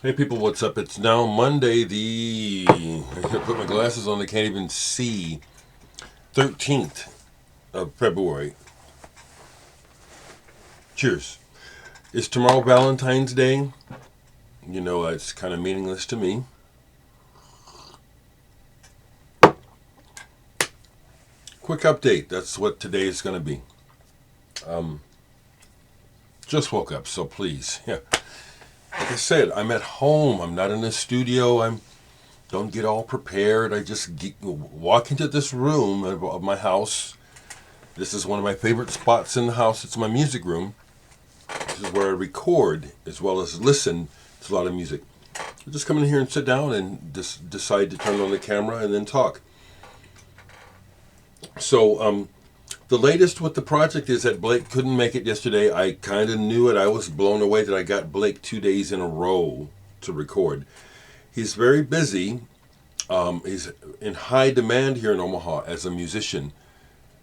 Hey people, what's up? It's now Monday, I gotta put my glasses on, I can't even see, 13th of February. Cheers. Is tomorrow Valentine's Day? You know, it's kind of meaningless to me. Quick update, that's what today is going to be. Just woke up, so please, yeah. Like I said, I'm at home, I'm not in the studio, don't get all prepared. I just walk into this room of my house. This is one of my favorite spots in the house. It's my music room. This is where I record as well as listen to a lot of music. I just come in here and sit down and just decide to turn on the camera and then talk. So the latest with the project is that Blake couldn't make it yesterday. I kind of knew it. I was blown away that I got Blake 2 days in a row to record. He's very busy. He's in high demand here in Omaha as a musician,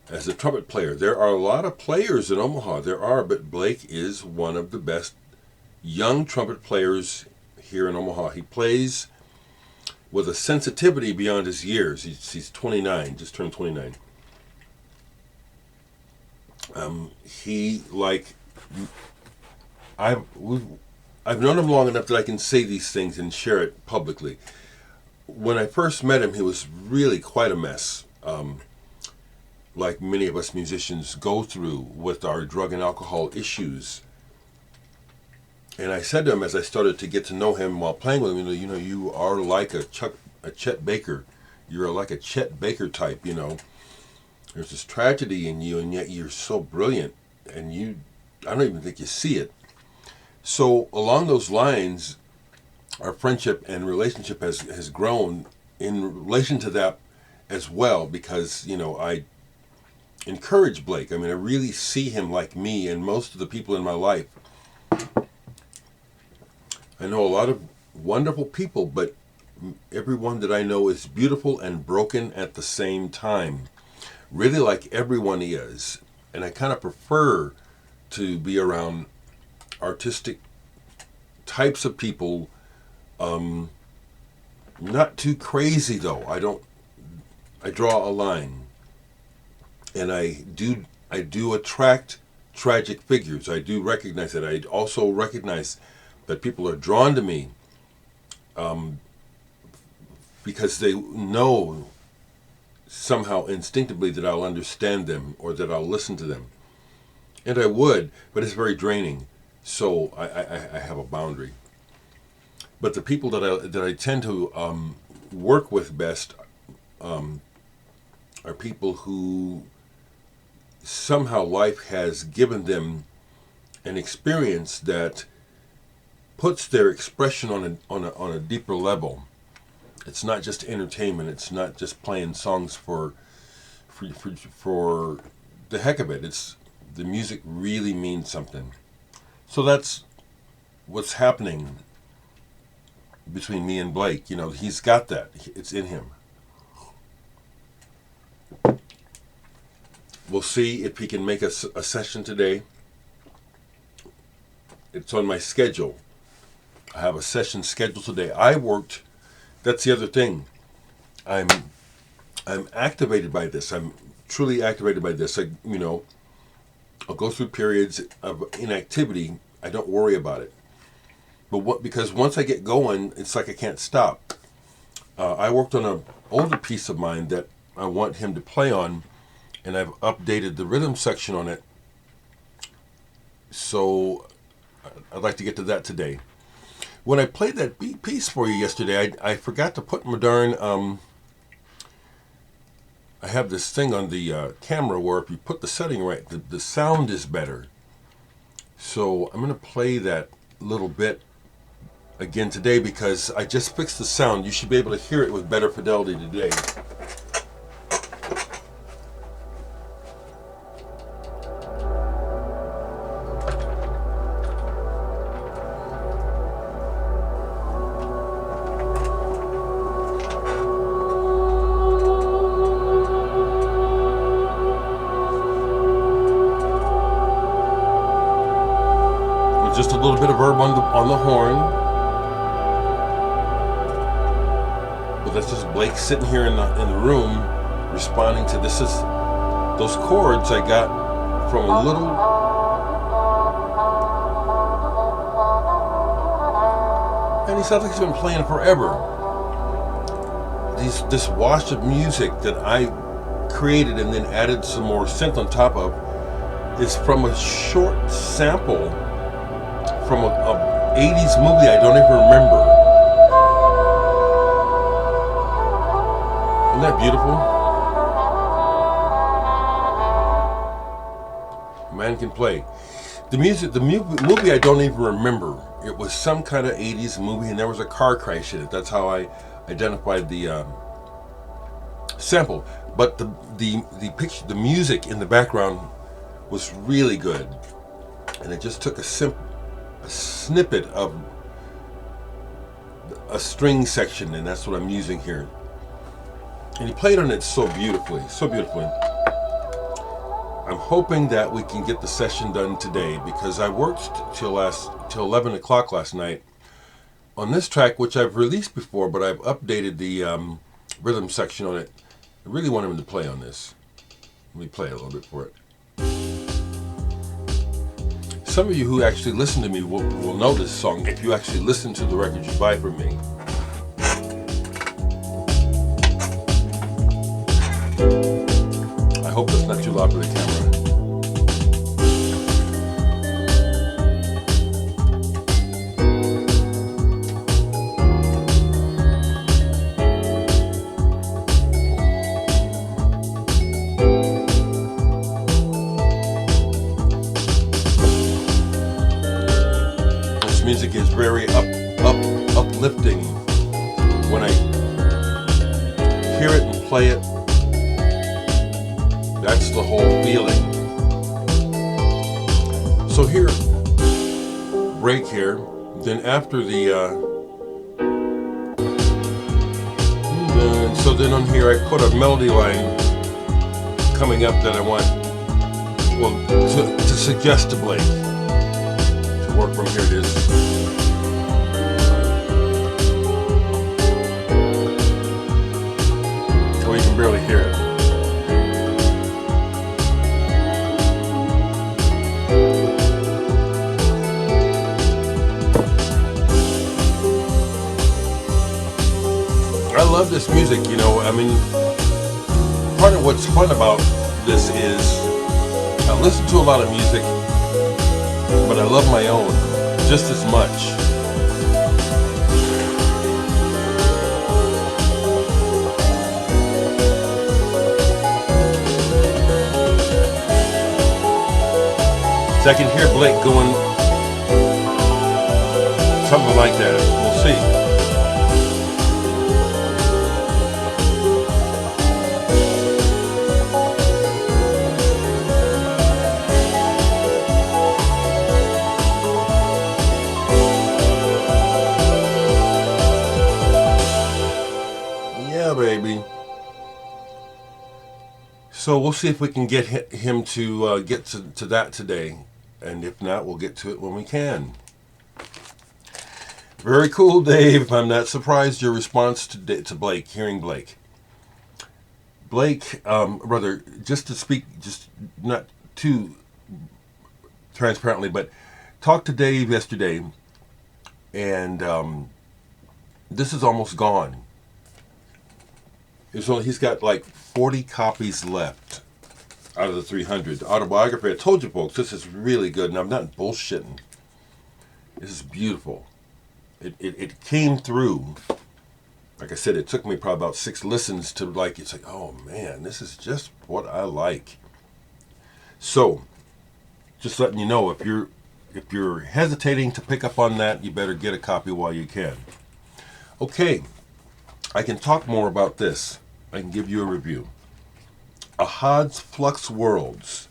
as a trumpet player. There are a lot of players in Omaha. There are, but Blake is one of the best young trumpet players here in Omaha. He plays with a sensitivity beyond his years. He's 29, just turned 29. I've known him long enough that I can say these things and share it publicly. When I first met him, he was really quite a mess, like many of us musicians go through with our drug and alcohol issues. And I said to him as I started to get to know him while playing with him, you are like a Chet Baker. You're like a Chet Baker type, There's this tragedy in you, and yet you're so brilliant, and I don't even think you see it. So along those lines, our friendship and relationship has grown in relation to that as well, because, I encourage Blake. I mean, I really see him like me and most of the people in my life. I know a lot of wonderful people, but everyone that I know is beautiful and broken at the same time. Really like everyone he is. And I kind of prefer to be around artistic types of people. Not too crazy though. I draw a line. And I do attract tragic figures. I do recognize that. I also recognize that people are drawn to me because they know somehow instinctively that I'll understand them or that I'll listen to them. And I would, but it's very draining. So I have a boundary. But the people that I tend to work with best are people who somehow life has given them an experience that puts their expression on a deeper level. It's not just entertainment. It's not just playing songs for the heck of it. It's the music really means something. So that's what's happening between me and Blake. He's got that. It's in him. We'll see if he can make a session today. It's on my schedule. I have a session scheduled today. That's the other thing. I'm activated by this. I'm truly activated by this. I'll go through periods of inactivity. I don't worry about it. But because once I get going, it's like I can't stop. I worked on an older piece of mine that I want him to play on, and I've updated the rhythm section on it. So I'd like to get to that today. When I played that beat piece for you yesterday, I forgot to put my darn... I have this thing on the camera where if you put the setting right, the sound is better. So I'm going to play that little bit again today because I just fixed the sound. You should be able to hear it with better fidelity today. Just a little bit of verb on the horn. But that's just Blake sitting here in the room responding to this. Is those chords I got from a little and he sounds like he's been playing forever. This wash of music that I created and then added some more synth on top of is from a short sample from a 80s movie I don't even remember. Isn't that beautiful? Man can play. The movie I don't even remember. It was some kind of 80s movie and there was a car crash in it. That's how I identified the sample. But the picture, the music in the background was really good. And it just took a snippet of a string section, and that's what I'm using here. And he played on it so beautifully, so beautifully. I'm hoping that we can get the session done today because I worked till 11 o'clock last night on this track, which I've released before, but I've updated the rhythm section on it. I really want him to play on this. Let me play a little bit for it. Some of you who actually listen to me will know this song if you actually listen to the records you buy from me. I hope that's not too loud for the camera. This music is very uplifting. When I hear it and play it, that's the whole feeling. So here, break here. Then after the, so then on here I put a melody line coming up that I want, well, to suggest to Blake to work from. Here it is. Oh, you can barely hear it. I love this music, you know. I mean, part of what's fun about this is I listen to a lot of music, but I love my own just as much. So I can hear Blake going something like that. We'll see. Baby. So we'll see if we can get him to get to that today, and if not, we'll get to it when we can. Very cool, Dave. I'm not surprised your response to Blake, hearing Blake. Blake, brother, just to speak, just not too transparently, but talked to Dave yesterday, and this is almost gone. He's got like 40 copies left out of the 300. The autobiography, I told you folks, this is really good, and I'm not bullshitting. This is beautiful. It came through. Like I said, it took me probably about 6 listens to it's like, oh man, this is just what I like. So, just letting you know, if you're hesitating to pick up on that, you better get a copy while you can. Okay. I can talk more about this. I can give you a review. Ahad's Flux Worlds.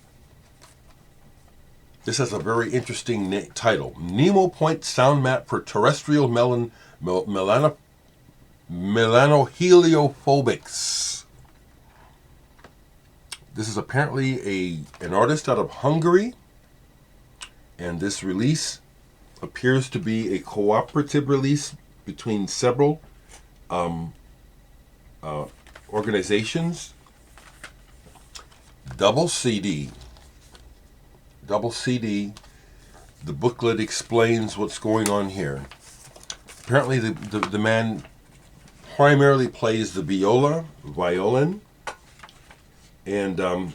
This has a very interesting title. Nemo Point Sound Map for Terrestrial Melanoheliophobics. This is apparently an artist out of Hungary. And this release appears to be a cooperative release between several organizations, double CD. Double CD. The booklet explains what's going on here. Apparently, the man primarily plays the violin, and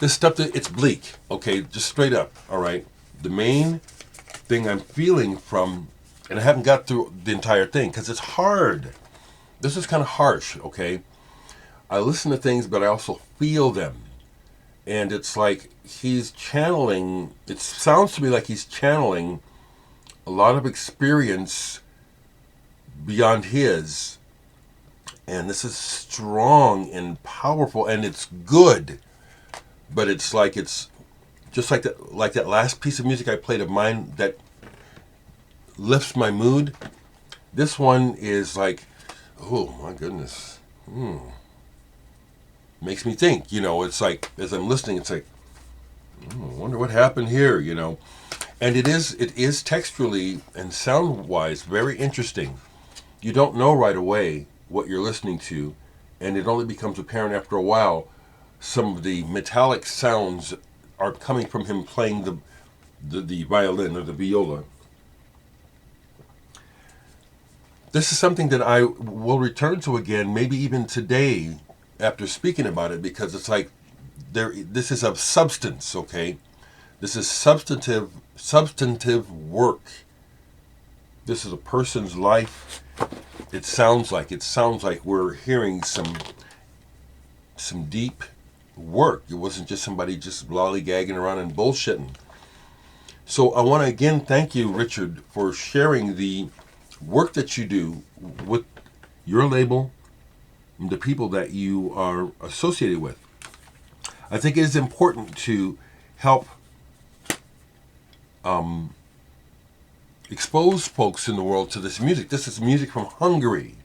this stuff, that it's bleak, okay, just straight up, all right? The main thing I'm feeling from, and I haven't got through the entire thing, because it's hard. This is kind of harsh, okay? I listen to things, but I also feel them. And it's like he's channeling, it sounds to me like he's channeling a lot of experience beyond his. And this is strong and powerful, and it's good. But it's just like that last piece of music I played of mine that lifts my mood. This one is like, oh my goodness, makes me think. It's like as I'm listening, it's like, I wonder what happened here. And it is texturally and sound wise very interesting. You don't know right away what you're listening to, and it only becomes apparent after a while. Some of the metallic sounds are coming from him playing the violin or the viola. This is something that I will return to again, maybe even today after speaking about it, because it's like this is of substance, okay? This is substantive work. This is a person's life. It sounds like we're hearing some deep work. It wasn't just somebody just lollygagging around and bullshitting. So I want to again thank you, Richard, for sharing the work that you do with your label and the people that you are associated with. I think it is important to help expose folks in the world to this music. This is music from Hungary.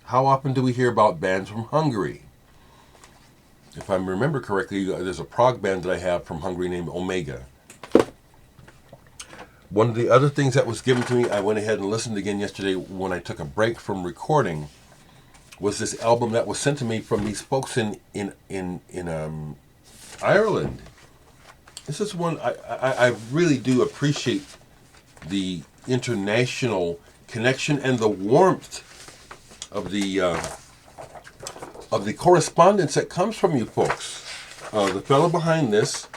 How often do we hear about bands from Hungary? If I remember correctly, there's a prog band that I have from Hungary named Omega. One of the other things that was given to me, I went ahead and listened again yesterday when I took a break from recording, was this album that was sent to me from these folks in Ireland. This is one I really do appreciate the international connection and the warmth of the correspondence that comes from you folks. The fellow behind this,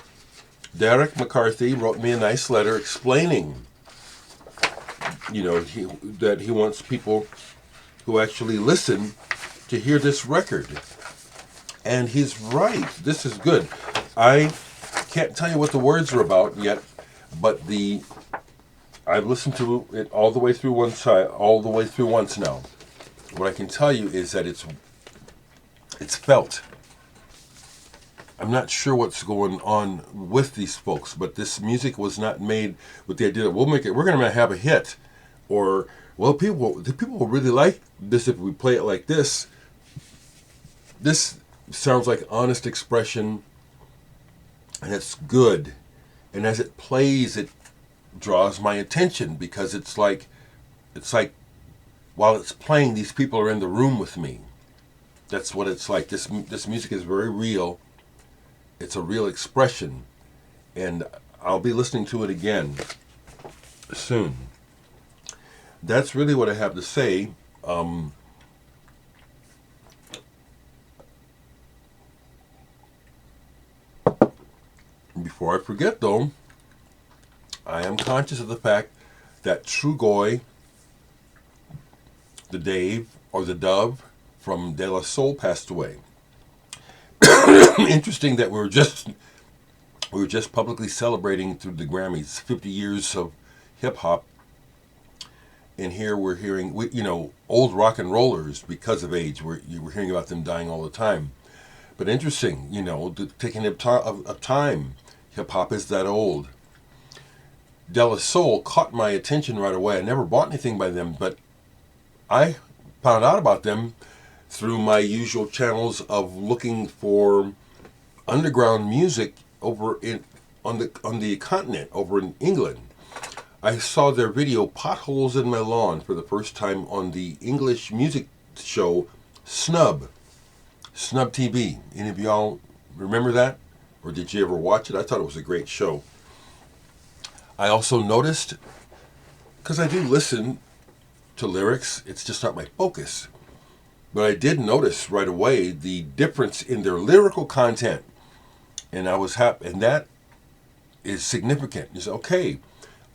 Dereck McCarthy, wrote me a nice letter explaining, that he wants people who actually listen to hear this record. And he's right. This is good. I can't tell you what the words are about yet, but I've listened to it all the way through once now. What I can tell you is that it's felt. I'm not sure what's going on with these folks, but this music was not made with the idea that we're going to have a hit, or people will really like this if we play it like this. This sounds like honest expression, and it's good. And as it plays, it draws my attention because it's like while it's playing, these people are in the room with me. That's what it's like. This music is very real. It's a real expression, and I'll be listening to it again soon. That's really what I have to say. Before I forget, though, I am conscious of the fact that Trugoy, the Dave, or the Dove from De La Soul passed away. Interesting that we were just publicly celebrating through the Grammys 50 years of hip hop, and here we're hearing old rock and rollers because of age. We're hearing about them dying all the time, but interesting, taking of time. Hip hop is that old. De La Soul caught my attention right away. I never bought anything by them, but I found out about them through my usual channels of looking for underground music over on the continent, over in England. I saw their video "Potholes in My Lawn" for the first time on the English music show Snub. Snub TV. Any of y'all remember that? Or did you ever watch it? I thought it was a great show. I also noticed, because I do listen to lyrics, it's just not my focus. But I did notice right away the difference in their lyrical content. And I was happy, and that is significant. You say, okay,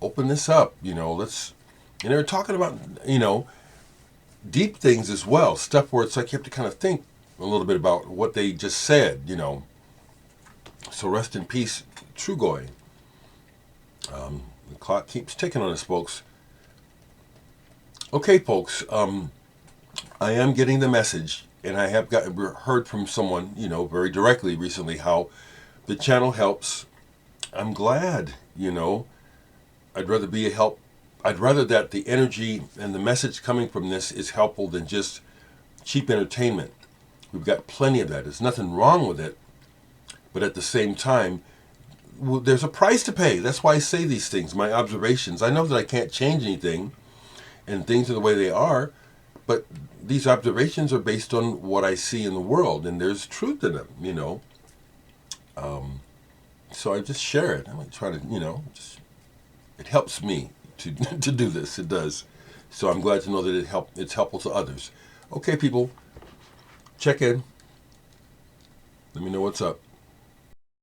open this up, let's, and they're talking about, deep things as well, stuff where it's like you have to kind of think a little bit about what they just said, So rest in peace, Trugoy. The clock keeps ticking on us, folks. Okay, folks, I am getting the message, and I have heard from someone, very directly recently how the channel helps. I'm glad, I'd rather be a help. I'd rather that the energy and the message coming from this is helpful than just cheap entertainment. We've got plenty of that. There's nothing wrong with it. But at the same time, there's a price to pay. That's why I say these things, my observations. I know that I can't change anything, and things are the way they are, but these observations are based on what I see in the world, and there's truth in them, So I just share it. I try to, it helps me to to do this. It does. So I'm glad to know that it's helpful to others. Okay, people, check in. Let me know what's up.